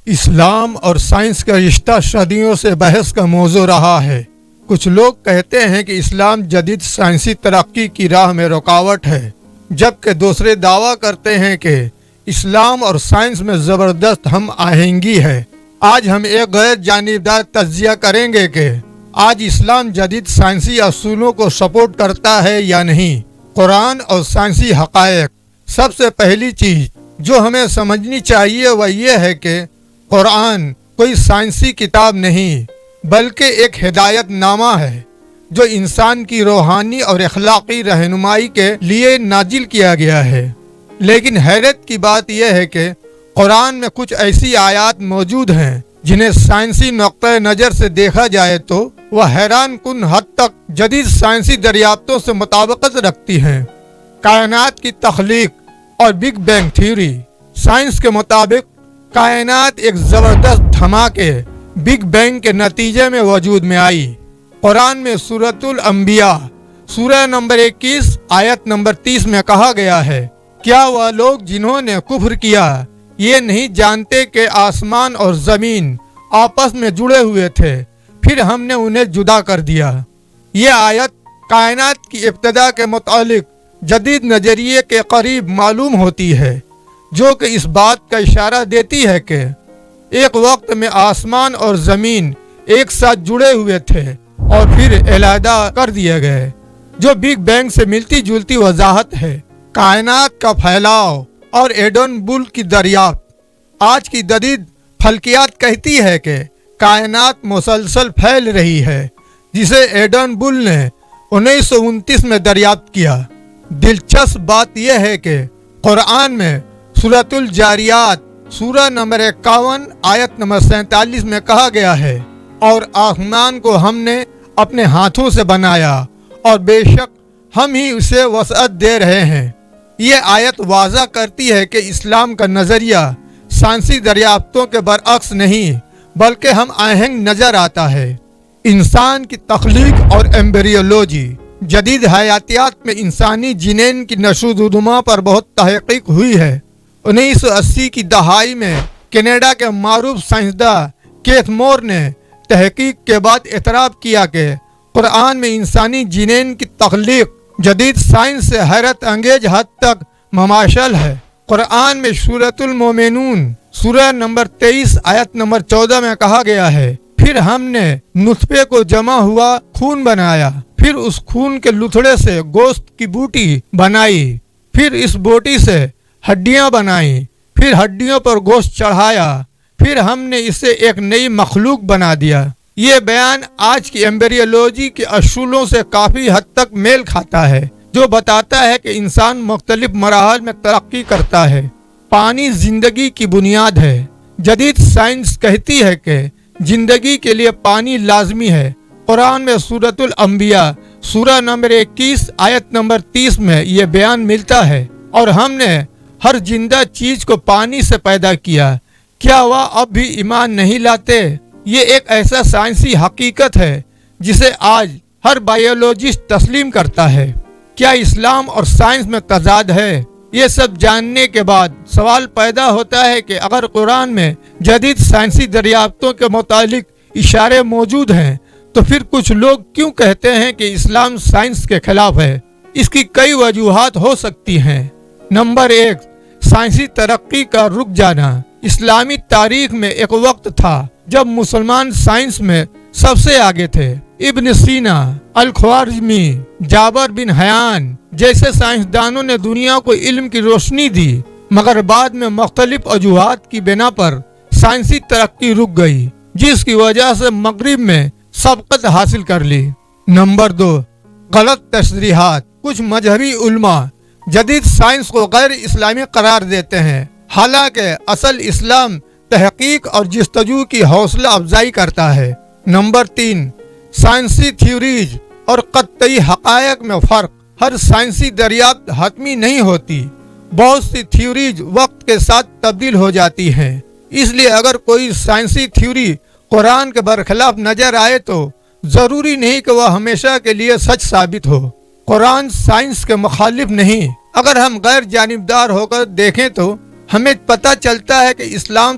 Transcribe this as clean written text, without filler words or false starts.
اسلام اور سائنس کا رشتہ صدیوں سے بحث کا موضوع رہا ہے۔ کچھ لوگ کہتے ہیں کہ اسلام جدید سائنسی ترقی کی راہ میں رکاوٹ ہے، جبکہ دوسرے دعویٰ کرتے ہیں کہ اسلام اور سائنس میں زبردست ہم آہنگی ہے۔ آج ہم ایک غیر جانبدار تجزیہ کریں گے کہ آج اسلام جدید سائنسی اصولوں کو سپورٹ کرتا ہے یا نہیں۔ قرآن اور سائنسی حقائق۔ سب سے پہلی چیز جو ہمیں سمجھنی چاہیے وہ یہ ہے کہ قرآن کوئی سائنسی کتاب نہیں بلکہ ایک ہدایت نامہ ہے جو انسان کی روحانی اور اخلاقی رہنمائی کے لیے نازل کیا گیا ہے۔ لیکن حیرت کی بات یہ ہے کہ قرآن میں کچھ ایسی آیات موجود ہیں جنہیں سائنسی نقطۂ نظر سے دیکھا جائے تو وہ حیران کن حد تک جدید سائنسی دریافتوں سے مطابقت رکھتی ہیں۔ کائنات کی تخلیق اور بگ بینگ تھیوری۔ سائنس کے مطابق کائنات ایک زبردست دھماکے بگ بینگ کے نتیجے میں وجود میں آئی۔ قرآن میں سورۃ الانبیاء سورہ نمبر 21 آیت نمبر 30 میں کہا گیا ہے، کیا وہ لوگ جنہوں نے کفر کیا یہ نہیں جانتے کہ آسمان اور زمین آپس میں جڑے ہوئے تھے، پھر ہم نے انہیں جدا کر دیا۔ یہ آیت کائنات کی ابتدا کے متعلق جدید نظریے کے قریب معلوم ہوتی ہے، جو کہ اس بات کا اشارہ دیتی ہے کہ ایک وقت میں آسمان اور زمین ایک ساتھ جڑے ہوئے تھے اور پھر علیحدہ کر دیے گئے، جو بگ بینگ سے ملتی جلتی وضاحت ہے۔ کائنات کا پھیلاؤ اور ایڈن بل کی دریافت۔ آج کی جدید فلکیات کہتی ہے کہ کائنات مسلسل پھیل رہی ہے، جسے ایڈن بل نے 1929 میں دریافت کیا۔ دلچسپ بات یہ ہے کہ قرآن میں سورۃ الجاریات سورہ نمبر 51 آیت نمبر 47 میں کہا گیا ہے، اور آسمان کو ہم نے اپنے ہاتھوں سے بنایا اور بے شک ہم ہی اسے وسعت دے رہے ہیں۔ یہ آیت واضح کرتی ہے کہ اسلام کا نظریہ سائنسی دریافتوں کے برعکس نہیں بلکہ ہم آہنگ نظر آتا ہے۔ انسان کی تخلیق اور ایمبریولوجی۔ جدید حیاتیات میں انسانی جنین کی نشو و نما پر بہت تحقیق ہوئی ہے۔ 1980 کی دہائی میں کینیڈا کے معروف سائنسداں کیتھ مور نے تحقیق کے بعد اعتراف کیا کہ قرآن میں انسانی جنین کی تخلیق جدید سائنس سے حیرت انگیز حد تک مماثل ہے۔ قرآن میں سورۃ المومنون سورہ نمبر 23 آیت نمبر 14 میں کہا گیا ہے، پھر ہم نے نطفے کو جمع ہوا خون بنایا، پھر اس خون کے لتھڑے سے گوشت کی بوٹی بنائی، پھر اس بوٹی سے ہڈیاں بنائیں، پھر ہڈیوں پر گوشت چڑھایا، پھر ہم نے اسے ایک نئی مخلوق بنا دیا۔ یہ بیان آج کی ایمبریولوجی کے اصولوں سے کافی حد تک میل کھاتا ہے، جو بتاتا ہے کہ انسان مختلف مراحل میں ترقی کرتا ہے۔ پانی زندگی کی بنیاد ہے۔ جدید سائنس کہتی ہے کہ زندگی کے لیے پانی لازمی ہے۔ قرآن میں سورۃ الانبیاء سورہ نمبر 21 آیت نمبر 30 میں یہ بیان ملتا ہے، اور ہم نے ہر زندہ چیز کو پانی سے پیدا کیا۔ کیا وہ اب بھی ایمان نہیں لاتے؟ یہ ایک ایسا سائنسی حقیقت ہے جسے آج ہر بائیولوجسٹ تسلیم کرتا ہے۔ کیا اسلام اور سائنس میں تضاد ہے؟ یہ سب جاننے کے بعد سوال پیدا ہوتا ہے کہ اگر قرآن میں جدید سائنسی دریافتوں کے متعلق اشارے موجود ہیں تو پھر کچھ لوگ کیوں کہتے ہیں کہ اسلام سائنس کے خلاف ہے؟ اس کی کئی وجوہات ہو سکتی ہیں۔ نمبر 1، سائنسی ترقی کا رک جانا۔ اسلامی تاریخ میں ایک وقت تھا جب مسلمان سائنس میں سب سے آگے تھے۔ ابن سینا، الخوارزمی، جابر بن حیان جیسے سائنسدانوں نے دنیا کو علم کی روشنی دی، مگر بعد میں مختلف وجوہات کی بنا پر سائنسی ترقی رک گئی، جس کی وجہ سے مغرب میں سبقت حاصل کر لی۔ نمبر 2، غلط تشریحات۔ کچھ مذہبی علماء جدید سائنس کو غیر اسلامی قرار دیتے ہیں، حالانکہ اصل اسلام تحقیق اور جستجو کی حوصلہ افزائی کرتا ہے۔ نمبر 3، سائنسی تھیوریز اور قطعی حقائق میں فرق۔ ہر سائنسی دریافت حتمی نہیں ہوتی۔ بہت سی تھیوریز وقت کے ساتھ تبدیل ہو جاتی ہیں، اس لیے اگر کوئی سائنسی تھیوری قرآن کے برخلاف نظر آئے تو ضروری نہیں کہ وہ ہمیشہ کے لیے سچ ثابت ہو۔ قرآن سائنس کے مخالف نہیں۔ اگر ہم غیر جانبدار ہو کر دیکھیں تو ہمیں پتہ چلتا ہے کہ اسلام